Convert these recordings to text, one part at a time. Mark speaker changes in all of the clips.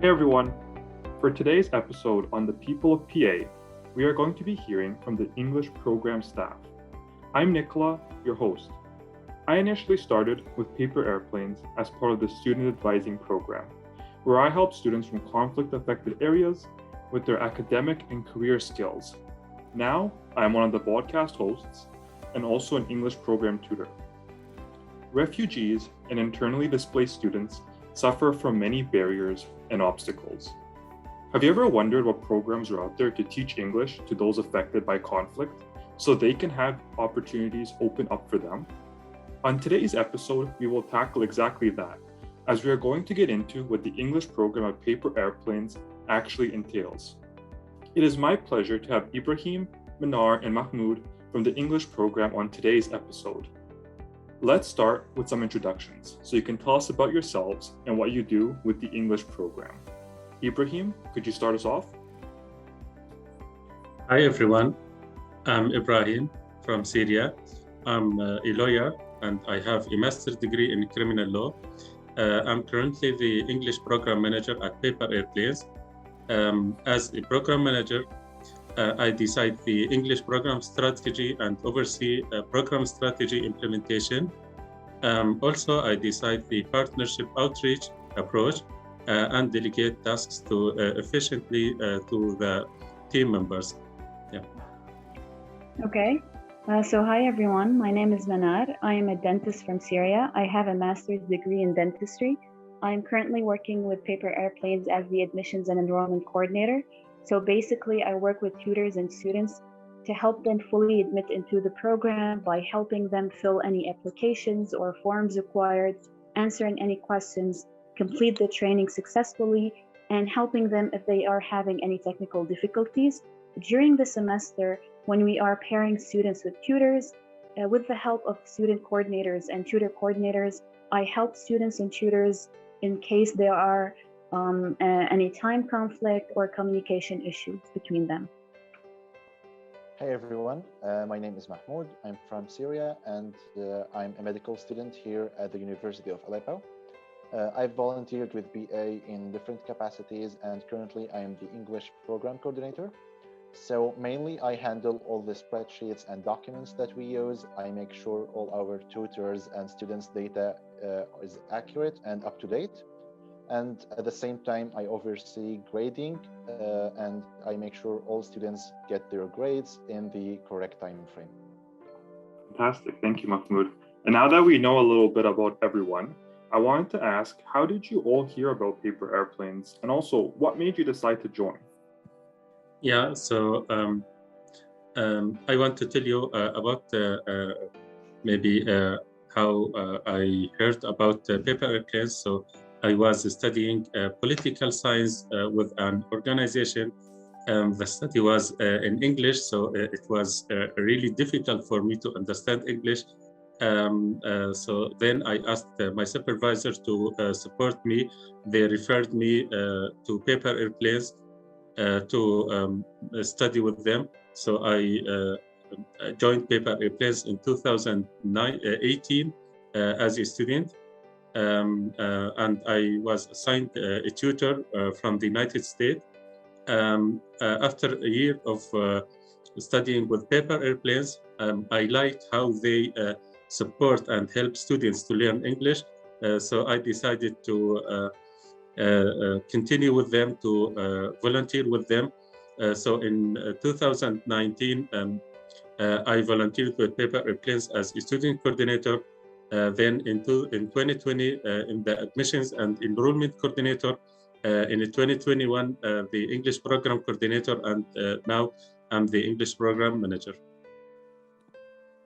Speaker 1: Hey everyone! For today's episode on the people of PA, we are going to be hearing from the English program staff. I'm Nicola, your host. I initially started with paper airplanes as part of the student advising program, where I help students from conflict-affected areas with their academic and career skills. Now, I am one of the podcast hosts and also an English program tutor. Refugees and internally displaced students suffer from many barriers and obstacles. Have you ever wondered what programs are out there to teach English to those affected by conflict so they can have opportunities open up for them? On today's episode, we will tackle exactly that, as we are going to get into what the English program of paper airplanes actually entails. It is my pleasure to have Ibrahim, Manar, and Mahmoud from the English program on today's episode. Let's start with some introductions, so you can tell us about yourselves and what you do with the English program. Ibrahim, could you start us off?
Speaker 2: Hi everyone, I'm Ibrahim from Syria. I'm a lawyer and I have a master's degree in criminal law. I'm currently the English program manager at Paper Airplanes. As a program manager, I decide the English program strategy and oversee program strategy implementation. Also, I decide the partnership outreach approach and delegate tasks to efficiently to the team members. Yeah.
Speaker 3: Okay. So hi everyone, my name is Manar. I am a dentist from Syria. I have a master's degree in dentistry. I am currently working with Paper Airplanes as the admissions and enrollment coordinator. So basically, I work with tutors and students to help them fully admit into the program by helping them fill any applications or forms required, answering any questions, complete the training successfully, and helping them if they are having any technical difficulties. During the semester, when we are pairing students with tutors, with the help of student coordinators and tutor coordinators, I help students and tutors in case there are any time conflict or communication issues between them.
Speaker 4: Hey everyone, my name is Mahmoud. I'm from Syria and I'm a medical student here at the University of Aleppo. I've volunteered with BA in different capacities and currently I am the English program coordinator. So mainly I handle all the spreadsheets and documents that we use. I make sure all our tutors and students' data is accurate and up to date. And at the same time, I oversee grading and I make sure all students get their grades in the correct time frame.
Speaker 1: Fantastic, thank you, Mahmoud. And now that we know a little bit about everyone, I wanted to ask, how did you all hear about Paper Airplanes? And also, what made you decide to join?
Speaker 2: Yeah, so I want to tell you about maybe how I heard about Paper Airplanes. So I was studying political science with an organization. The study was in English, so it was really difficult for me to understand English. So then I asked my supervisor to support me. They referred me to Paper Airplanes to study with them. So I joined Paper Airplanes in 2018 as a student. And I was assigned a tutor from the United States. After a year of studying with Paper Airplanes, I liked how they support and help students to learn English. So I decided to continue with them, to volunteer with them. So in 2019, I volunteered with Paper Airplanes as a student coordinator. Then in 2020, in the admissions and enrollment coordinator, in 2021, the English program coordinator, and now I'm the English program manager.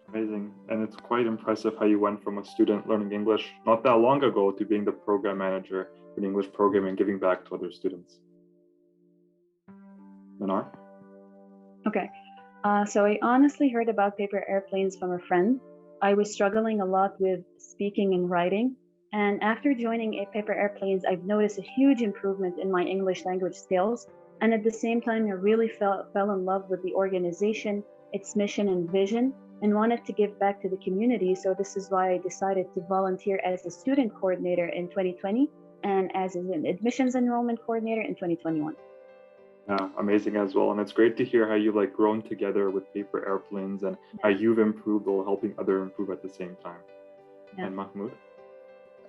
Speaker 1: Amazing. And it's quite impressive how you went from a student learning English not that long ago to being the program manager for the English program and giving back to other students. Manar?
Speaker 3: Okay. So I honestly heard about Paper Airplanes from a friend. I was struggling a lot with speaking and writing. And after joining Paper Airplanes, I've noticed a huge improvement in my English language skills. And at the same time, I really fell in love with the organization, its mission and vision, and wanted to give back to the community. So this is why I decided to volunteer as a student coordinator in 2020 and as an admissions enrollment coordinator in 2021.
Speaker 1: Yeah, amazing as well. And it's great to hear how you like grown together with paper airplanes and how you've improved while helping other improve at the same time.
Speaker 3: Yeah.
Speaker 1: And Mahmoud?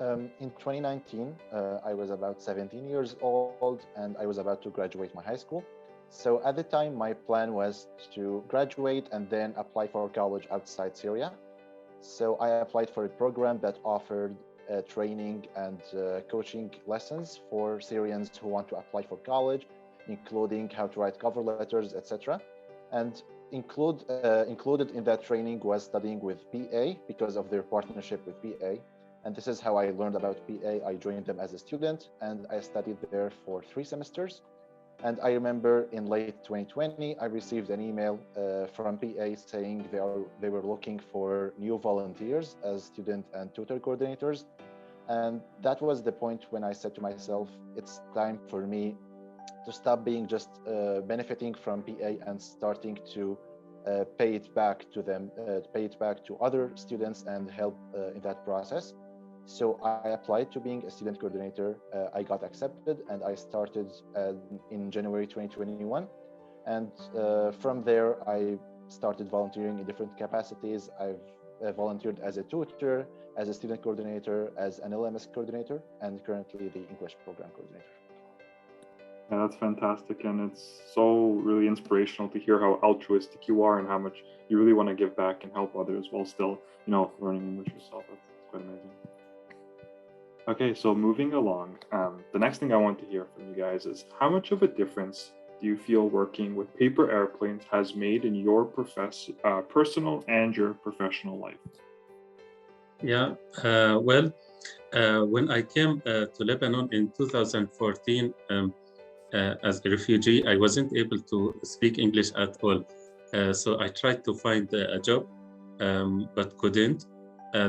Speaker 4: In 2019, I was about 17 years old and I was about to graduate my high school. So at the time, my plan was to graduate and then apply for college outside Syria. So I applied for a program that offered training and coaching lessons for Syrians who want to apply for college, including how to write cover letters, etc. And included in that training was studying with PA because of their partnership with PA. And this is how I learned about PA. I joined them as a student and I studied there for 3 semesters. And I remember in late 2020, I received an email from PA saying they were looking for new volunteers as student and tutor coordinators. And that was the point when I said to myself, it's time for me to stop being just benefiting from PA and starting to pay it back to them, pay it back to other students and help in that process. So I applied to being a student coordinator. I got accepted and I started in January 2021. And from there, I started volunteering in different capacities. I've volunteered as a tutor, as a student coordinator, as an LMS coordinator, and currently the English program coordinator.
Speaker 1: Yeah, that's fantastic. And it's so really inspirational to hear how altruistic you are and how much you really want to give back and help others while still, learning English yourself. That's quite amazing. Okay, so moving along, the next thing I want to hear from you guys is how much of a difference do you feel working with paper airplanes has made in your personal and your professional life?
Speaker 2: Yeah, when I came to Lebanon in 2014 as a refugee, I wasn't able to speak English at all. So I tried to find a job, but couldn't.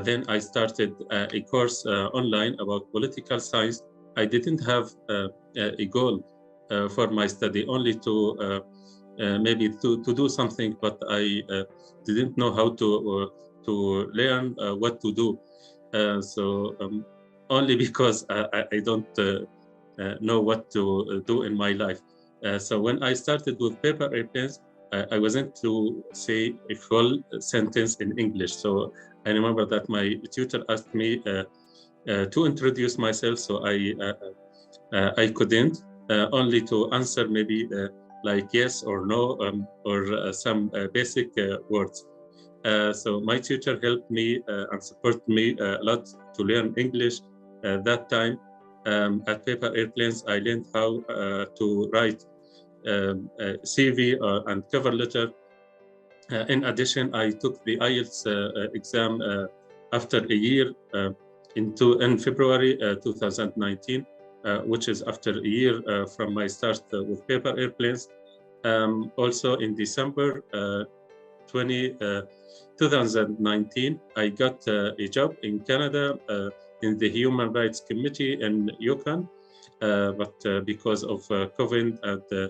Speaker 2: Then I started a course online about political science. I didn't have a goal for my study, only to maybe to do something, but I didn't know how to learn what to do. So only because I don't know what to do in my life. So when I started with paper airplanes, I wasn't to say a full sentence in English. So I remember that my tutor asked me to introduce myself. So I couldn't, only to answer maybe like yes or no, or some basic words. So my tutor helped me and supported me a lot to learn English. That time at Paper Airplanes, I learned how to write CV and cover letter. In addition, I took the IELTS exam after a year in February 2019, which is after a year from my start with Paper Airplanes. Also in December 2019, I got a job in Canada in the Human Rights Committee in Yukon, but because of COVID and the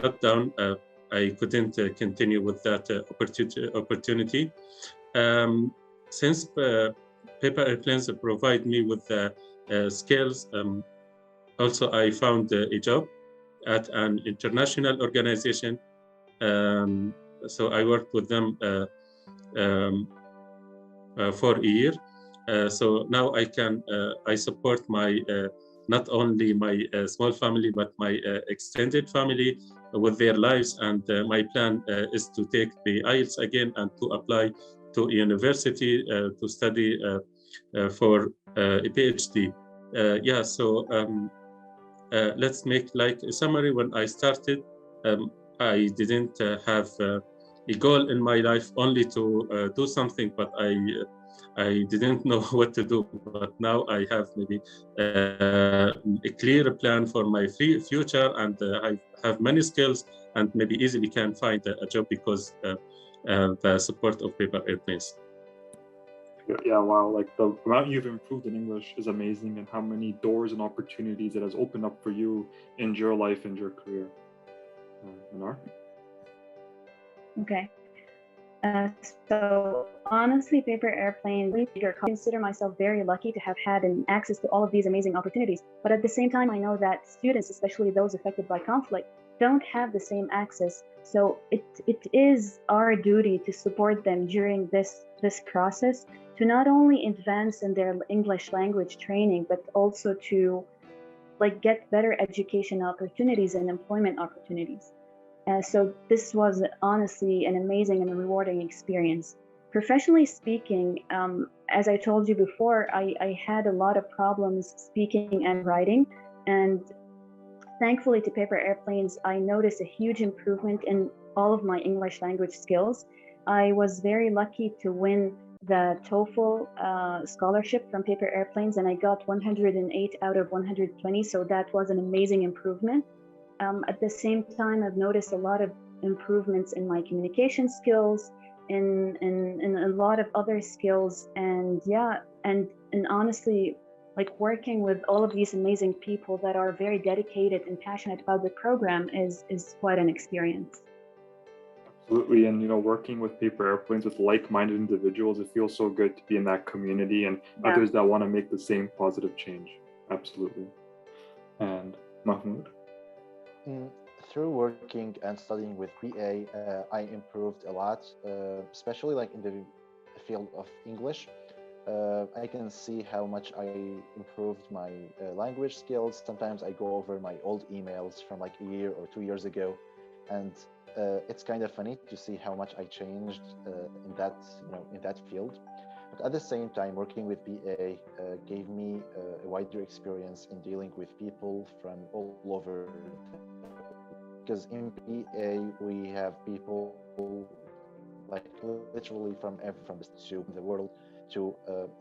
Speaker 2: lockdown, I couldn't continue with that opportunity. Since Paper Airplanes provide me with skills, also I found a job at an international organization. So I worked with them for a year. So now I support my not only my small family, but my extended family with their lives. And my plan is to take the IELTS again and to apply to a university to study for a PhD. So let's make like a summary. When I started, I didn't have a goal in my life, only to do something, but I didn't know what to do. But now I have maybe a clear plan for my future, and I have many skills, and maybe easily can find a job because the support of Paper Airplanes.
Speaker 1: Yeah, wow, like the amount you've improved in English is amazing, and how many doors and opportunities it has opened up for you in your life and your career. Manar?
Speaker 3: Okay. Uh, so honestly, paper airplane, I consider myself very lucky to have had an access to all of these amazing opportunities. But at the same time, I know that students, especially those affected by conflict, don't have the same access. So it is our duty to support them during this process, to not only advance in their English language training, but also to like get better education opportunities and employment opportunities. So this was honestly an amazing and rewarding experience. Professionally speaking, as I told you before, I had a lot of problems speaking and writing, and thankfully to Paper Airplanes, I noticed a huge improvement in all of my English language skills. I was very lucky to win the TOEFL scholarship from Paper Airplanes, and I got 108 out of 120, so that was an amazing improvement. At the same time, I've noticed a lot of improvements in my communication skills, in a lot of other skills, and yeah, and honestly, like working with all of these amazing people that are very dedicated and passionate about the program is quite an experience.
Speaker 1: Absolutely. And, working with paper airplanes with like-minded individuals, it feels so good to be in that community and
Speaker 3: Yeah.
Speaker 1: others that want to make the same positive change. Absolutely. And Mahmoud?
Speaker 4: Mm, Through working and studying with BA, I improved a lot, especially like in the field of English. I can see how much I improved my language skills. Sometimes I go over my old emails from like a year or 2 years ago, and it's kind of funny to see how much I changed in that in that field. But at the same time, working with BA gave me a wider experience in dealing with people from all over. Because in BA we have people like literally from the to the world to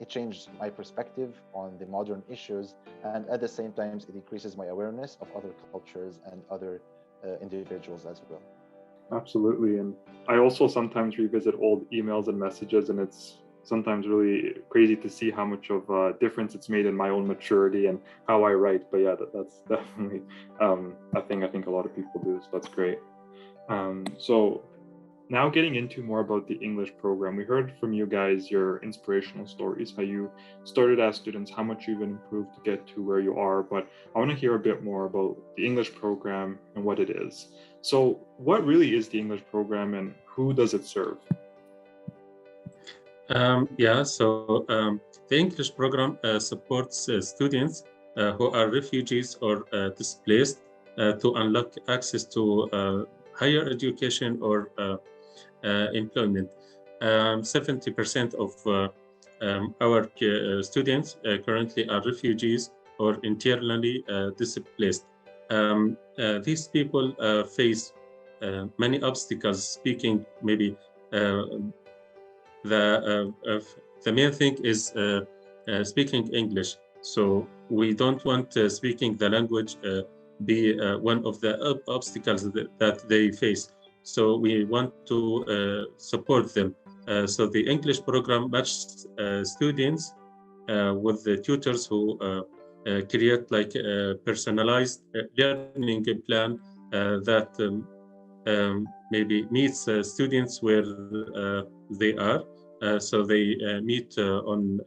Speaker 4: it changed my perspective on the modern issues, and at the same time it increases my awareness of other cultures and other individuals as well.
Speaker 1: Absolutely. And I also sometimes revisit old emails and messages, and it's sometimes really crazy to see how much of a difference it's made in my own maturity and how I write. But yeah, that's definitely a thing I think a lot of people do. So that's great. So now getting into more about the English program, we heard from you guys your inspirational stories, how you started as students, how much you've improved to get to where you are. But I want to hear a bit more about the English program and what it is. So what really is the English program and who does it serve?
Speaker 2: The English program supports students who are refugees or displaced to unlock access to higher education or employment. 70% of our students currently are refugees or internally displaced. These people face many obstacles speaking maybe the main thing is speaking English. So we don't want speaking the language be one of the obstacles that they face. So we want to support them. So the English program matches students with the tutors who create like a personalized learning plan that maybe meets students where they are. So they meet on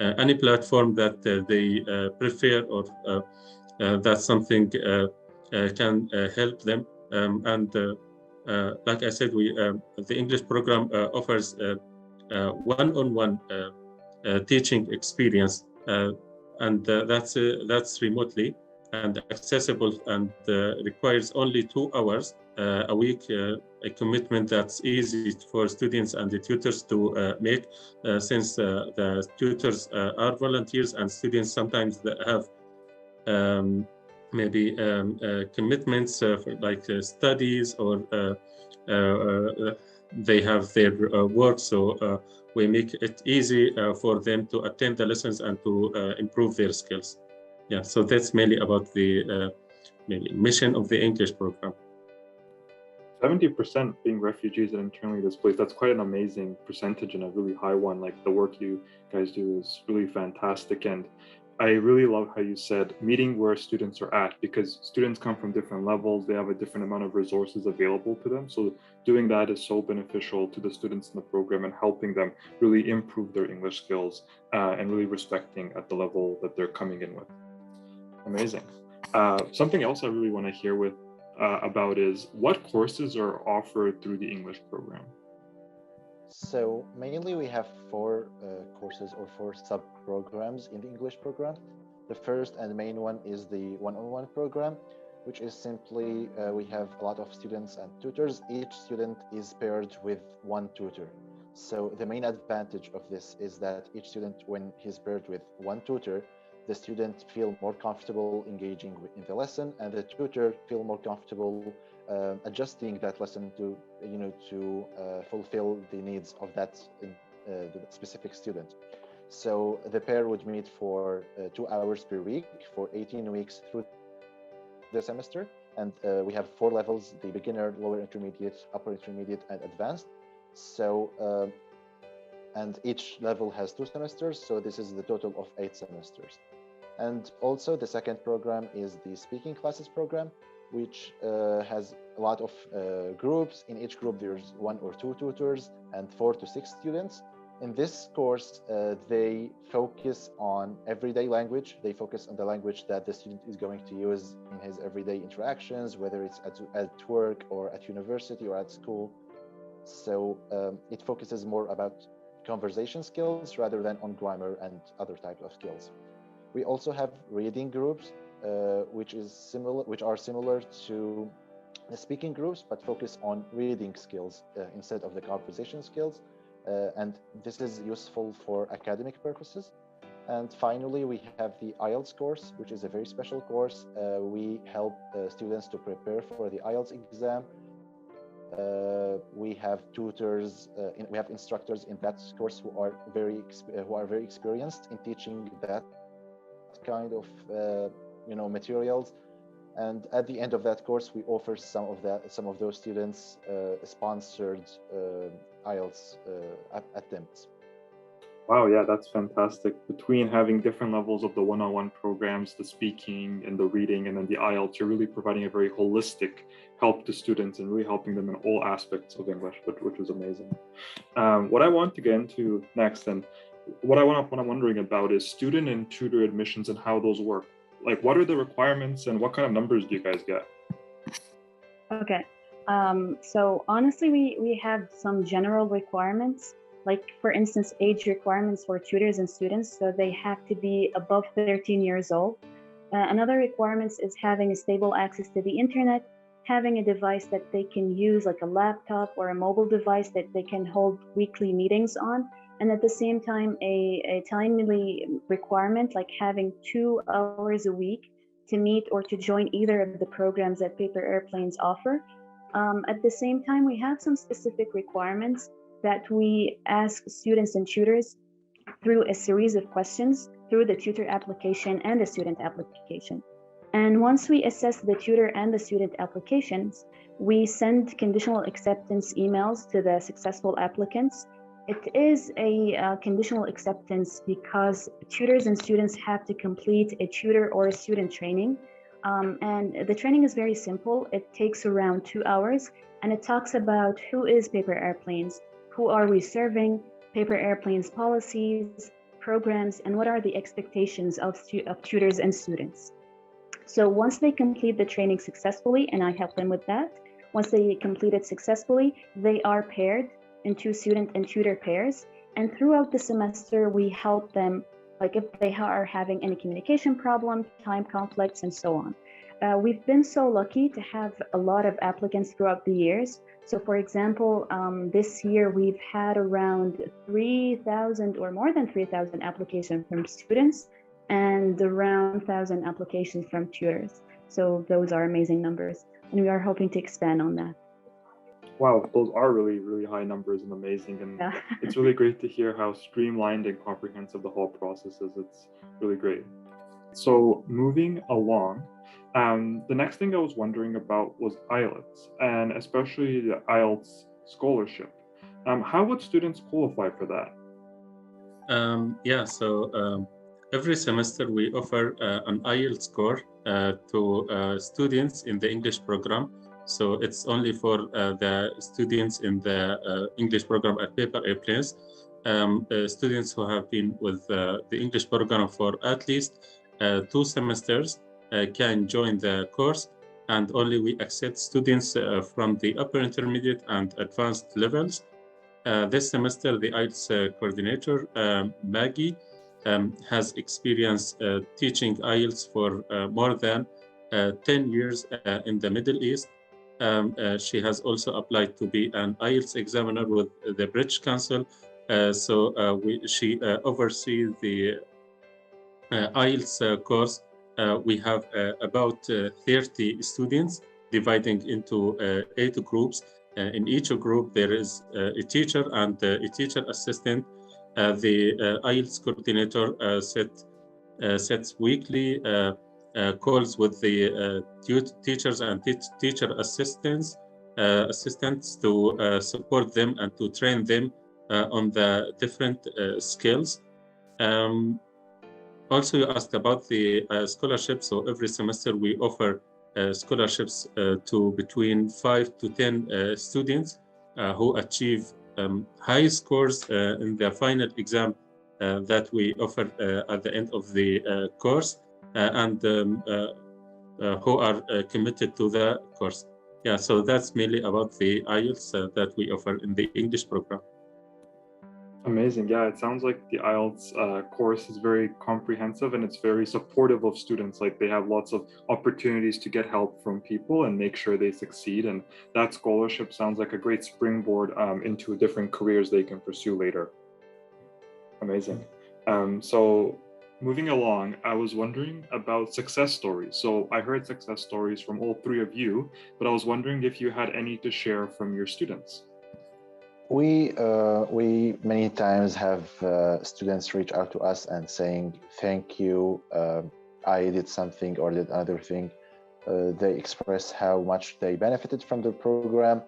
Speaker 2: any platform that they prefer or that's something can help them. And like I said, the English program offers one-on-one teaching experience, and that's remotely and accessible and requires only 2 hours a week, a commitment that's easy for students and the tutors to make, since the tutors are volunteers and students sometimes have maybe commitments for like studies or they have their work. So we make it easy for them to attend the lessons and to improve their skills. Yeah, so that's mainly about the maybe mission of the English program.
Speaker 1: 70% being refugees and internally displaced, that's quite an amazing percentage and a really high one. Like the work you guys do is really fantastic. And I really love how you said meeting where students are at, because students come from different levels. They have a different amount of resources available to them. So doing that is so beneficial to the students in the program and helping them really improve their English skills and really respecting at the level that they're coming in with. Amazing. Something else I really want to hear about is what courses are offered through the English program?
Speaker 4: So mainly we have four courses or four sub-programs in the English program. The first and main one is the one-on-one program, which is simply we have a lot of students and tutors. Each student is paired with one tutor. So the main advantage of this is that each student, when he's paired with one tutor, the student feel more comfortable engaging in the lesson, and the tutor feel more comfortable adjusting that lesson to fulfill the needs of that the specific student. So the pair would meet for 2 hours per week for 18 weeks through the semester, and we have four levels: the beginner, lower intermediate, upper intermediate, and advanced. So and each level has 2 semesters, so this is the total of 8 semesters. And also the second program is the speaking classes program, which has a lot of groups. In each group, there's 1 or 2 tutors and 4 to 6 students. In this course, they focus on everyday language. They focus on the language that the student is going to use in his everyday interactions, whether it's at work or at university or at school. So it focuses more about conversation skills rather than on grammar and other types of skills. We also have reading groups, which are similar to the speaking groups, but focus on reading skills instead of the conversation skills. And this is useful for academic purposes. And finally, we have the IELTS course, which is a very special course. We help students to prepare for the IELTS exam. We have tutors, we have instructors in that course who are very experienced in teaching that kind of materials. And at the end of that course, we offer some of those students sponsored IELTS attempts.
Speaker 1: Wow, yeah, that's fantastic. Between having different levels of the one-on-one programs, the speaking and the reading, and then the IELTS, you're really providing a very holistic help to students and really helping them in all aspects of English, which is amazing. What I want to get into next, and what I'm wondering about is student and tutor admissions and how those work. Like, what are the requirements and what kind of numbers do you guys get?
Speaker 3: Okay. So honestly, we have some general requirements, like for instance, age requirements for tutors and students. So they have to be above 13 years old. Another requirements is having a stable access to the internet, having a device that they can use, like a laptop or a mobile device that they can hold weekly meetings on. And at the same time, a timely requirement, like having 2 hours a week to meet or to join either of the programs that Paper Airplanes offer. At the same time, we have some specific requirements that we ask students and tutors through a series of questions through the tutor application and the student application. And once we assess the tutor and the student applications, we send conditional acceptance emails to the successful applicants. It is a conditional acceptance because tutors and students have to complete a tutor or a student training. And the training is very simple. It takes around 2 hours, and it talks about who is Paper Airplanes, who are we serving, Paper Airplanes policies, programs, and what are the expectations of tutors and students. So once they complete the training successfully, and I help them with that, once they complete it successfully, they are paired into student and tutor pairs. And throughout the semester, we help them, like if they are having any communication problem, time conflicts, and so on. We've been so lucky to have a lot of applicants throughout the years. So for example, this year we've had around 3,000 or more than 3,000 applications from students and around 1,000 applications from tutors. So those are amazing numbers, and we are hoping to expand on that.
Speaker 1: Wow, those are really, really high numbers and amazing. And
Speaker 3: Yeah.
Speaker 1: it's really great to hear how streamlined and comprehensive the whole process is. It's really great. So moving along, the next thing I was wondering about was IELTS, and especially the IELTS scholarship. How would students qualify for that?
Speaker 2: every semester we offer an IELTS score to students in the English program. So it's only for the students in the English program at Paper Airplanes. Students who have been with the English program for at least 2 semesters can join the course, and only we accept students from the upper intermediate and advanced levels. This semester, the IELTS coordinator, Maggie, has experience teaching IELTS for more than 10 years in the Middle East. She has also applied to be an IELTS examiner with the British Council. She oversees the IELTS course. We have about 30 students dividing into 8 groups. In each group, there is a teacher and a teacher assistant. The IELTS coordinator sets weekly calls with the teachers and teacher assistants to support them and to train them on the different skills. Also, you asked about the scholarships. So every semester we offer scholarships to between 5 to 10 students who achieve high scores in the final exam that we offer at the end of the course, and who are committed to the course. Yeah, so that's mainly about the IELTS that we offer in the English program.
Speaker 1: Amazing. Yeah, it sounds like the IELTS course is very comprehensive and it's very supportive of students. Like they have lots of opportunities to get help from people and make sure they succeed. And that scholarship sounds like a great springboard into different careers they can pursue later. Amazing. So moving along, I was wondering about success stories. So I heard success stories from all 3 of you, but I was wondering if you had any to share from your students.
Speaker 4: We many times have students reach out to us and saying, thank you, I did something or did another thing. They express how much they benefited from the program.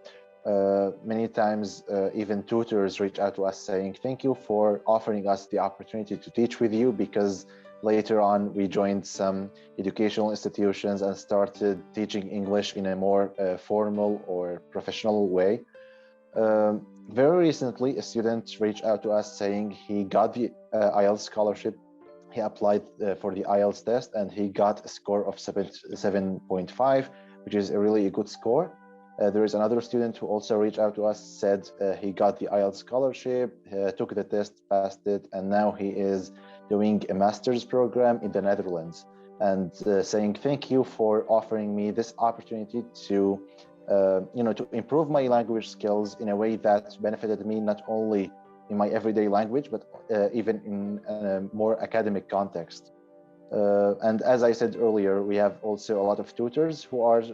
Speaker 4: Many times even tutors reach out to us saying, thank you for offering us the opportunity to teach with you, because later on we joined some educational institutions and started teaching English in a more formal or professional way. Very recently, a student reached out to us saying he got the IELTS scholarship. He applied for the IELTS test and he got a score of 7.5, which is a really good score. There is another student who also reached out to us, said he got the IELTS scholarship, took the test, passed it, and now he is doing a master's program in the Netherlands, and saying thank you for offering me this opportunity to to improve my language skills in a way that benefited me not only in my everyday language, but even in a more academic context. And as I said earlier, we have also a lot of tutors who are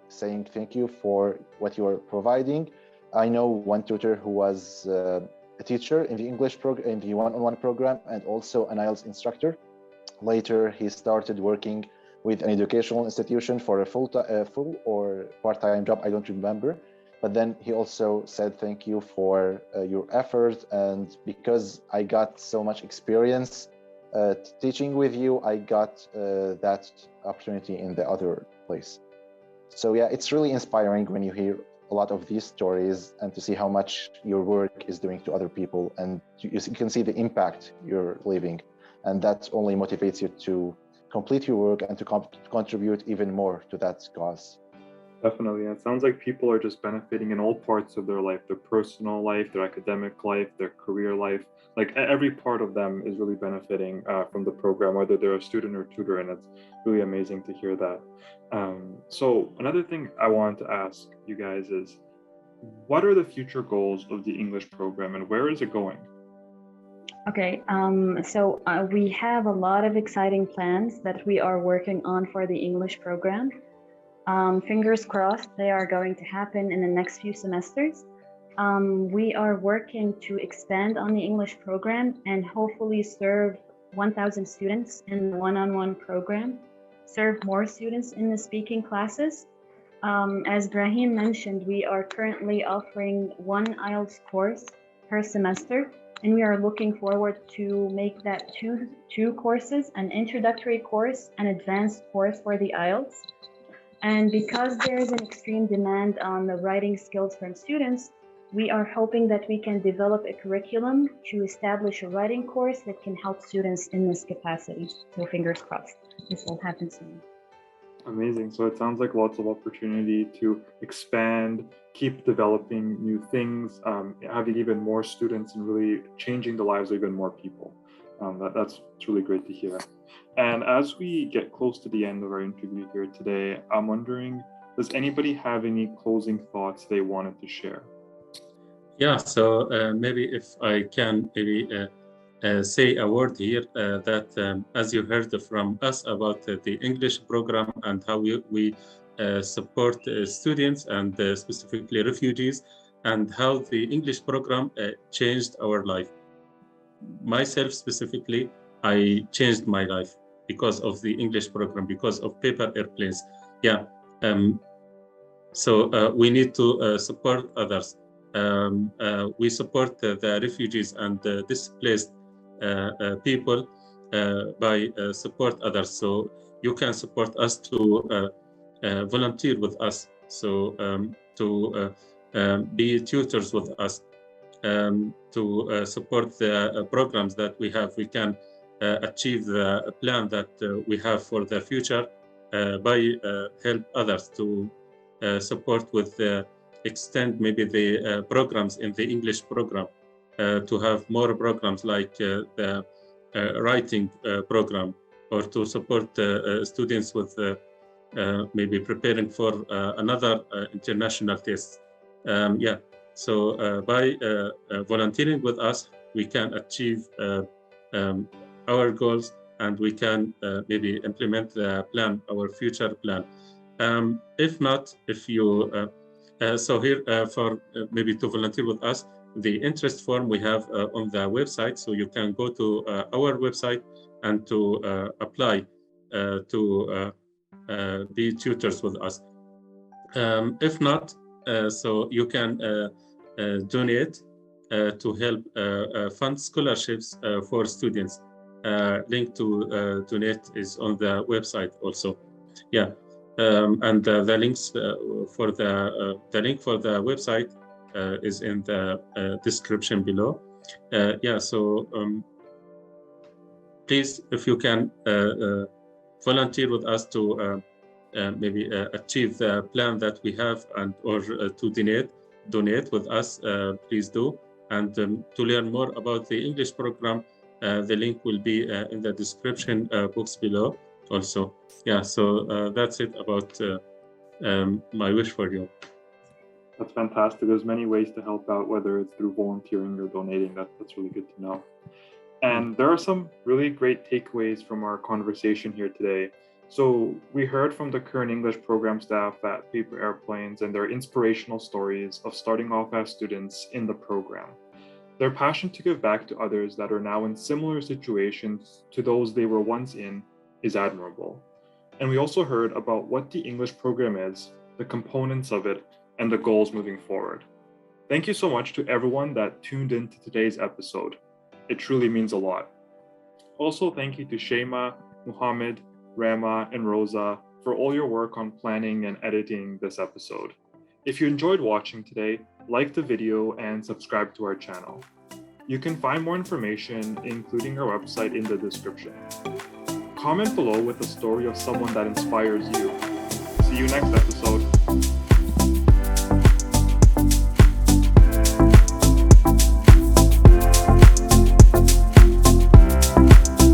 Speaker 4: saying thank you for what you are providing. I know one tutor who was a teacher in the English program, in the one-on-one program, and also an IELTS instructor. Later, he started working with an educational institution for a full or part-time job, I don't remember. But then he also said thank you for your effort, and because I got so much experience teaching with you, I got that opportunity in the other place. So yeah, it's really inspiring when you hear a lot of these stories and to see how much your work is doing to other people, and you can see the impact you're leaving, and that only motivates you to complete your work and to contribute even more to that cause.
Speaker 1: Definitely. It sounds like people are just benefiting in all parts of their life, their personal life, their academic life, their career life. Like every part of them is really benefiting from the program, whether they're a student or tutor, and it's really amazing to hear that. So another thing I wanted to ask you guys is, what are the future goals of the English program and where is it going?
Speaker 3: Okay, so we have a lot of exciting plans that we are working on for the English program. Fingers crossed, they are going to happen in the next few semesters. We are working to expand on the English program and hopefully serve 1,000 students in the one-on-one program, serve more students in the speaking classes. As Brahim mentioned, we are currently offering one IELTS course per semester. and we are looking forward to make that two courses, an introductory course, an advanced course for the IELTS. And because there is an extreme demand on the writing skills from students, we are hoping that we can develop a curriculum to establish a writing course that can help students in this capacity. So fingers crossed, this will happen soon.
Speaker 1: Amazing. So it sounds like lots of opportunity to expand, keep developing new things, having even more students and really changing the lives of even more people. That's really great to hear. And as we get close to the end of our interview here today, I'm wondering, does anybody have any closing thoughts they wanted to share?
Speaker 2: Yeah, so maybe if I can say a word here that as you heard from us about the English program and how we support students and specifically refugees, and how the English program changed our life. Myself specifically, I changed my life because of the English program, because of paper airplanes. Yeah. So we need to support others. We support the refugees and displaced people by support others. So you can support us to volunteer with us. So to be tutors with us. To support the programs that we have, we can achieve the plan that we have for the future by help others to support with extend maybe the programs in the English program to have more programs like the writing program, or to support students with maybe preparing for another international test. Yeah. So by volunteering with us, we can achieve our goals, and we can maybe implement the plan, our future plan. If not, if you, so here for maybe to volunteer with us, the interest form we have on the website, so you can go to our website and to apply to be tutors with us. If not, so you can donate to help fund scholarships for students. Link to donate is on the website also. Yeah, and the links for the link for the website is in the description below. Yeah, so please, if you can volunteer with us to maybe achieve the plan that we have, and or to donate with us, please do. And to learn more about the English program, the link will be in the description box below also. Yeah, so that's it about my wish for you.
Speaker 1: That's fantastic. There's many ways to help out, whether it's through volunteering or donating. That's really good to know. And there are some really great takeaways from our conversation here today. So we heard from the current English program staff at Paper Airplanes and their inspirational stories of starting off as students in the program. Their passion to give back to others that are now in similar situations to those they were once in is admirable. And we also heard about what the English program is, the components of it, and the goals moving forward. Thank you so much to everyone that tuned in to today's episode. It truly means a lot. Also, thank you to Shema, Muhammad, Rama, and Rosa for all your work on planning and editing this episode. If you enjoyed watching today, like the video and subscribe to our channel. You can find more information, including our website, in the description. Comment below with a story of someone that inspires you. See you next episode.